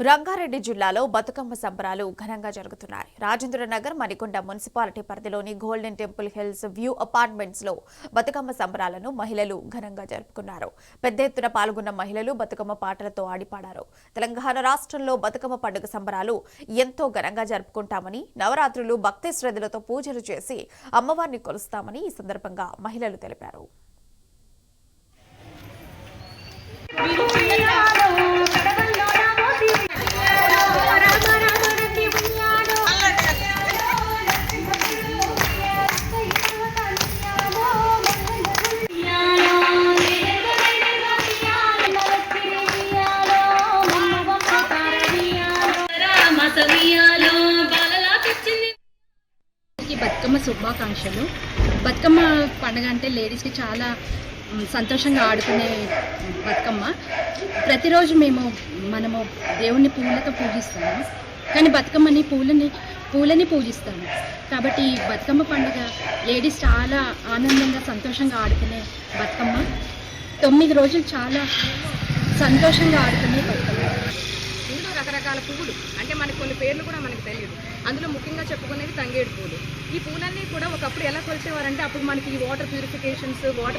రంగారెడ్డి జిల్లాలో బతుకమ్మ సంబరాలు ఘనంగా జరుగుతున్నాయి. రాజేంద్రనగర్ మణికొండ మున్సిపాలిటీ పరిధిలోని golden temple hills view apartments లో బతుకమ్మ సంబరాలను మహిళలు ఘనంగా జరుపుకున్నారు. పెద్ద ఎత్తున పాల్గొన్న మహిళలు బతుకమ్మ పాటలతో ఆడిపాడారు. తెలంగాణ రాష్ట్రంలో బతుకమ్మ పండుగ సంబరాలు ఎంతో ఘనంగా జరుపుకుంటామని, నవరాత్రులు భక్తి శ్రద్ధలతో పూజలు చేసి అమ్మవారిని కొలుస్తామని ఈ సందర్భంగా మహిళలు తెలిపారు. బతుకమ్మ శుభాకాంక్షలు. బతుకమ్మ పండుగ అంటే లేడీస్కి చాలా సంతోషంగా ఆడుకునే బతుకమ్మ. ప్రతిరోజు మనము దేవుణ్ణి పూలతో పూజిస్తాము, కానీ బతుకమ్మని పూలని పూజిస్తాము. కాబట్టి ఈ బతుకమ్మ పండుగ లేడీస్ చాలా ఆనందంగా సంతోషంగా ఆడుకునే బతుకమ్మ. 9 రోజులు చాలా సంతోషంగా ఆడుకునే బతుకమ్మ. ఇందులో రకరకాల పువ్వులు అంటే మనకు కొన్ని పేర్లు కూడా మనకు తెలియదు. అందులో ముఖ్యంగా చెప్పుకునేది తంగేడు పూలు. ఈ పూలన్నీ కూడా ఒకప్పుడు ఎలా కొలిచేవారంటే, అప్పుడు మనకి ఈ వాటర్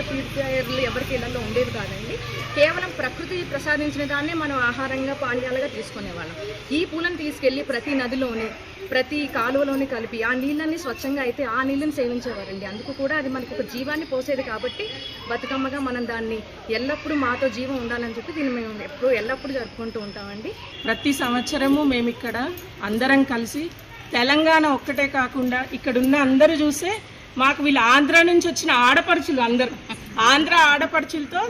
ప్యూరిఫైయర్లు ఎవరికి ఇళ్లలో ఉండేది కాదండి. కేవలం ప్రకృతి ప్రసాదించిన దాన్నే మనం ఆహారంగా పానీయాలుగా తీసుకునేవాళ్ళం. ఈ పూలను తీసుకెళ్లి ప్రతి నదిలోని ప్రతి కాలువలోని కలిపి ఆ నీళ్ళని స్వచ్ఛంగా అయితే ఆ నీళ్ళని సేవించేవారండి. అందుకు కూడా అది మనకు ఒక జీవాన్ని పోసేది. కాబట్టి బతుకమ్మగా మనం దాన్ని ఎల్లప్పుడూ మాతో జీవం ఉండాలని చెప్పి దీన్ని మేము ఎల్లప్పుడూ జరుపుకుంటూ ఉంటామండి. ప్రతి సంవత్సరము మేము ఇక్కడ అందరం కలిసి, తెలంగాణ ఒక్కటే కాకుండా ఇక్కడున్న అందరూ చూస్తే మాకు వీళ్ళు ఆంధ్ర నుంచి వచ్చిన ఆడపడుచులు, అందరూ ఆంధ్ర ఆడపడుచులతో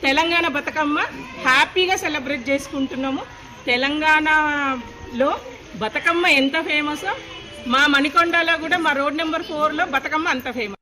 తెలంగాణ బతుకమ్మ హ్యాపీగా సెలబ్రేట్ చేసుకుంటున్నాము. తెలంగాణలో బతుకమ్మ ఎంత ఫేమసో మా మణికొండలో కూడా, మా రోడ్ నెంబర్ 4లో బతుకమ్మ అంత ఫేమస్.